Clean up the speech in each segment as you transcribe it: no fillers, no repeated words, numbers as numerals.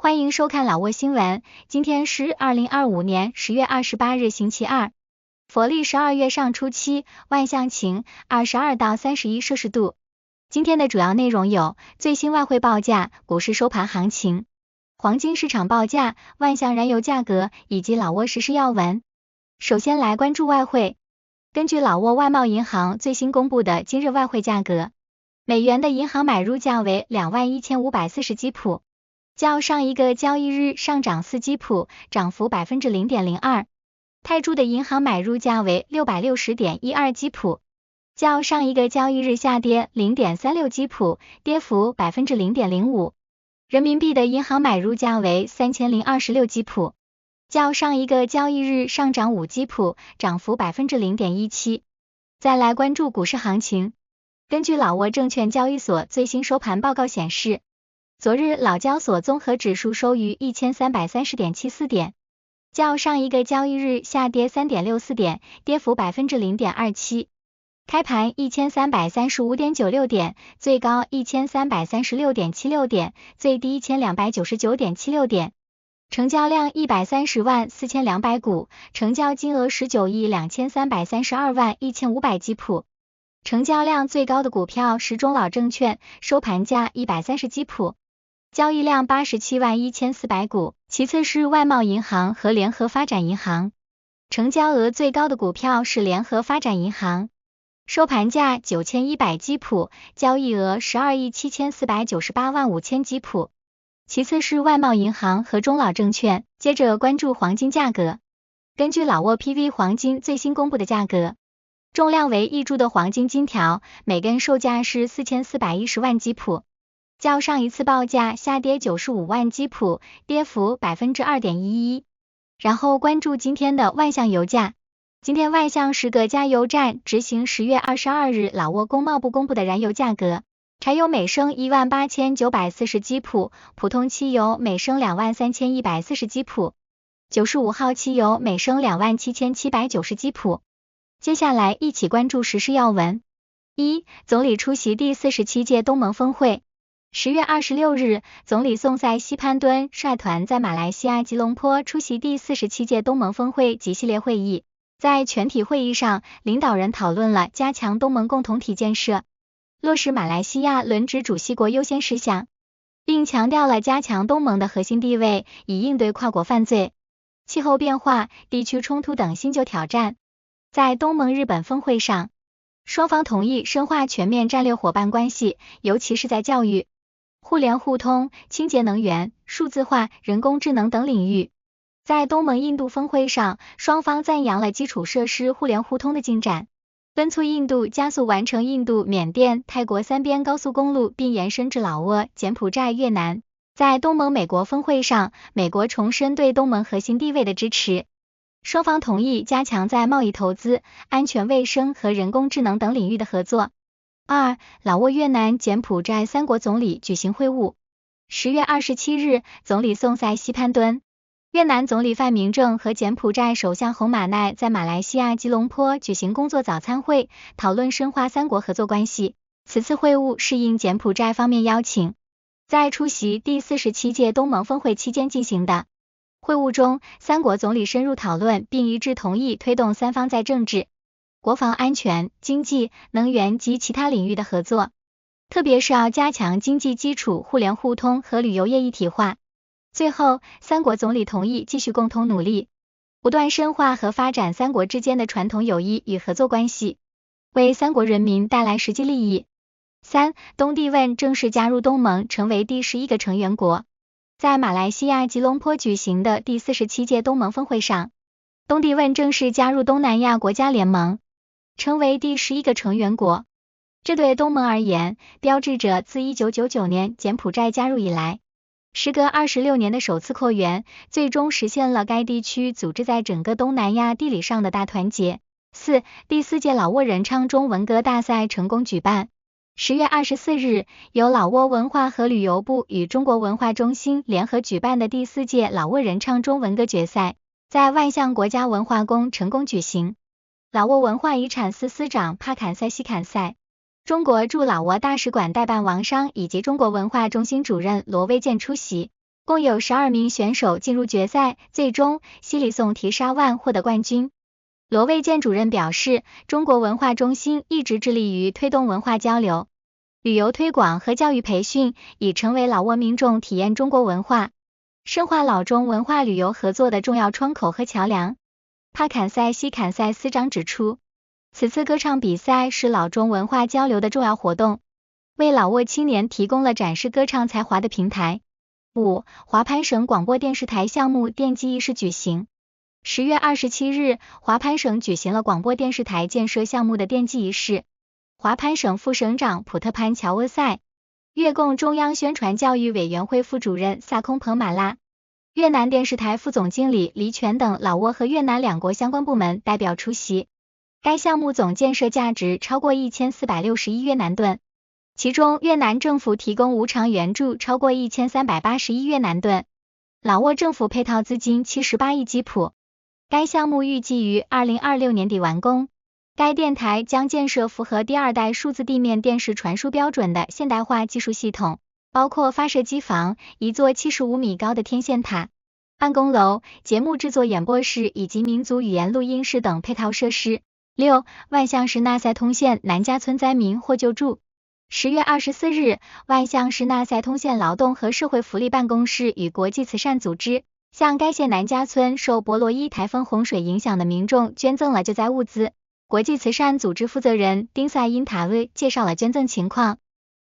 欢迎收看老挝新闻，今天是2025年10月28日星期二，佛历12月上初七，万象晴，22到31摄氏度。今天的主要内容有最新外汇报价、股市收盘行情、黄金市场报价、万象燃油价格以及老挝时事要闻。首先来关注外汇。根据老挝外贸银行最新公布的今日外汇价格，美元的银行买入价为21540基普，较上一个交易日上涨4基普，涨幅 0.02%。泰铢的银行买入价为 660.12 基普，较上一个交易日下跌 0.36 基普，跌幅 0.05%。人民币的银行买入价为 3026 基普，较上一个交易日上涨5基普，涨幅 0.17%。再来关注股市行情。根据老挝证券交易所最新收盘报告显示，昨日老交所综合指数收于 1330.74 点，较上一个交易日下跌 3.64 点，跌幅 0.27%。开盘 1335.96 点，最高 1336.76 点，最低 1299.76 点。成交量130万4200股，成交金额19亿2332万1500基普。成交量最高的股票是中老证券，收盘价130基普，交易量87万1400股，其次是外贸银行和联合发展银行。成交额最高的股票是联合发展银行，收盘价9100基普，交易额12亿7498万5000基普，其次是外贸银行和中老证券。接着关注黄金价格。根据老挝 PV 黄金最新公布的价格，重量为1铢的黄金金条，每根售价是4410万基普，较上一次报价下跌95万基普，跌幅 2.11%。然后关注今天的万象油价。今天万象10个加油站执行10月22日老挝工贸部公布的燃油价格，柴油每升18940基普，普通汽油每升23140基普，95号汽油每升27790基普。接下来一起关注时事要闻。1. 总理出席第47届东盟峰会。10月26日，总理宋塞西潘敦率团在马来西亚吉隆坡出席第47届东盟峰会及系列会议。在全体会议上，领导人讨论了加强东盟共同体建设，落实马来西亚轮值主席国优先事项，并强调了加强东盟的核心地位，以应对跨国犯罪、气候变化、地区冲突等新旧挑战。在东盟日本峰会上，双方同意深化全面战略伙伴关系，尤其是在教育、互联互通、清洁能源、数字化、人工智能等领域。在东盟印度峰会上，双方赞扬了基础设施互联互通的进展，敦促印度加速完成印度、缅甸、泰国3边高速公路，并延伸至老挝、柬埔寨、越南。在东盟美国峰会上，美国重申对东盟核心地位的支持，双方同意加强在贸易、投资、安全卫生和人工智能等领域的合作。2. 老挝、越南、柬埔寨3国总理举行会晤。10月27日，总理宋塞西潘敦、越南总理范明政和柬埔寨首相洪马奈在马来西亚吉隆坡举行工作早餐会，讨论深化3国合作关系。此次会晤是应柬埔寨方面邀请，在出席第47届东盟峰会期间进行的。会晤中，3国总理深入讨论并一致同意推动3方在政治、国防安全、经济、能源及其他领域的合作，特别是要加强经济基础互联互通和旅游业一体化。最后，3国总理同意继续共同努力，不断深化和发展3国之间的传统友谊与合作关系，为3国人民带来实际利益。3. 东帝汶正式加入东盟，成为第11个成员国。在马来西亚吉隆坡举行的第47届东盟峰会上，东帝汶正式加入东南亚国家联盟，成为第11个成员国。这对东盟而言，标志着自1999年柬埔寨加入以来，时隔26年的首次扩员，最终实现了该地区组织在整个东南亚地理上的大团结。4. 第4届老挝仁昌中文歌大赛成功举办。10月24日，由老挝文化和旅游部与中国文化中心联合举办的第4届老挝仁昌中文歌决赛，在万象国家文化宫成功举行。老挝文化遗产司司长帕坎塞西坎塞、中国驻老挝大使馆代办王商以及中国文化中心主任罗威健出席。共有12名选手进入决赛，最终西里宋提沙万获得冠军。罗卫健主任表示，中国文化中心一直致力于推动文化交流、旅游推广和教育培训，已成为老挝民众体验中国文化、深化老中文化旅游合作的重要窗口和桥梁。帕坎塞西坎塞司长指出，此次歌唱比赛是老中文化交流的重要活动，为老挝青年提供了展示歌唱才华的平台。5. 华潘省广播电视台项目奠基仪式举行。10月27日，华潘省举行了广播电视台建设项目的奠基仪式。华潘省副省长普特潘乔沃塞、越共中央宣传教育委员会副主任萨空彭马拉、越南电视台副总经理黎全等老挝和越南两国相关部门代表出席。该项目总建设价值超过1461越南盾，其中越南政府提供无偿援助超过1381越南盾，老挝政府配套资金78亿基普。该项目预计于2026年底完工。该电台将建设符合第2代数字地面电视传输标准的现代化技术系统，包括发射机房、一座75米高的天线塔、办公楼、节目制作演播室以及民族语言录音室等配套设施。6. 万象市纳赛通县南家村灾民获救助。10月24日，万象市纳赛通县劳动和社会福利办公室与国际慈善组织向该县南家村受博罗伊台风洪水影响的民众捐赠了救灾物资。国际慈善组织负责人丁赛因塔威介绍了捐赠情况。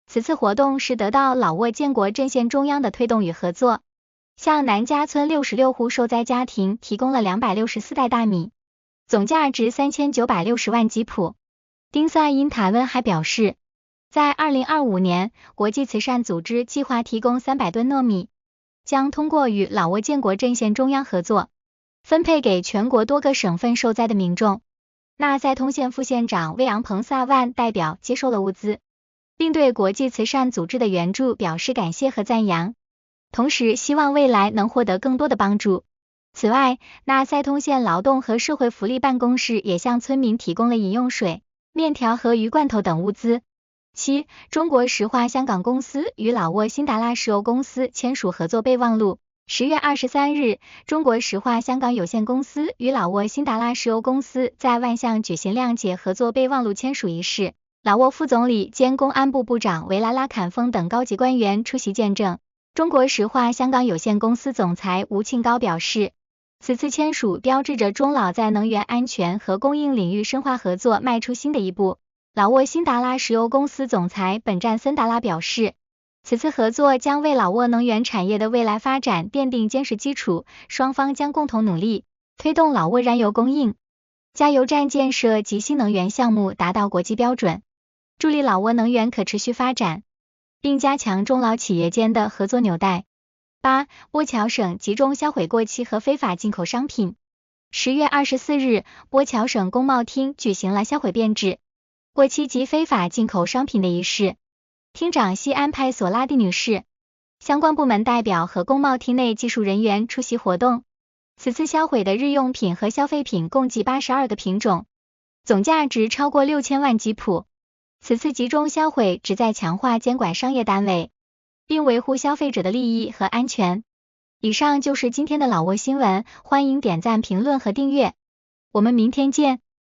此次活动是得到老挝建国阵线中央的推动与合作，向南家村66户受灾家庭提供了264袋大米，总价值3960万基普。丁赛因塔温还表示，在2025年，国际慈善组织计划提供300吨糯米，将通过与老挝建国阵线中央合作，分配给全国多个省份受灾的民众。纳赛通县副县长魏昂彭萨万代表接受了物资，并对国际慈善组织的援助表示感谢和赞扬，同时希望未来能获得更多的帮助。此外，纳赛通县劳动和社会福利办公室也向村民提供了饮用水、面条和鱼罐头等物资。7. 中国石化香港公司与老挝新达拉石油公司签署合作备忘录。10月23日，中国石化香港有限公司与老挝新达拉石油公司在万象举行谅解合作备忘录签署仪式，老挝副总理兼公安部部长维拉拉坎峰等高级官员出席见证。中国石化香港有限公司总裁吴庆高表示，此次签署标志着中老在能源安全和供应领域深化合作迈出新的一步。老挝新达拉石油公司总裁本站森达拉表示，此次合作将为老挝能源产业的未来发展奠定坚实基础，双方将共同努力，推动老挝燃油供应、加油站建设及新能源项目达到国际标准，助力老挝能源可持续发展，并加强中老企业间的合作纽带。8. 波侨省集中销毁过期和非法进口商品。10月24日，波侨省工贸厅举行了销毁变质、过期及非法进口商品的仪式，厅长西安派索拉蒂女士、相关部门代表和工贸厅内技术人员出席活动。此次销毁的日用品和消费品共计82个品种，总价值超过6000万基普。此次集中销毁旨在强化监管商业单位，并维护消费者的利益和安全。以上就是今天的老挝新闻，欢迎点赞、评论和订阅，我们明天见。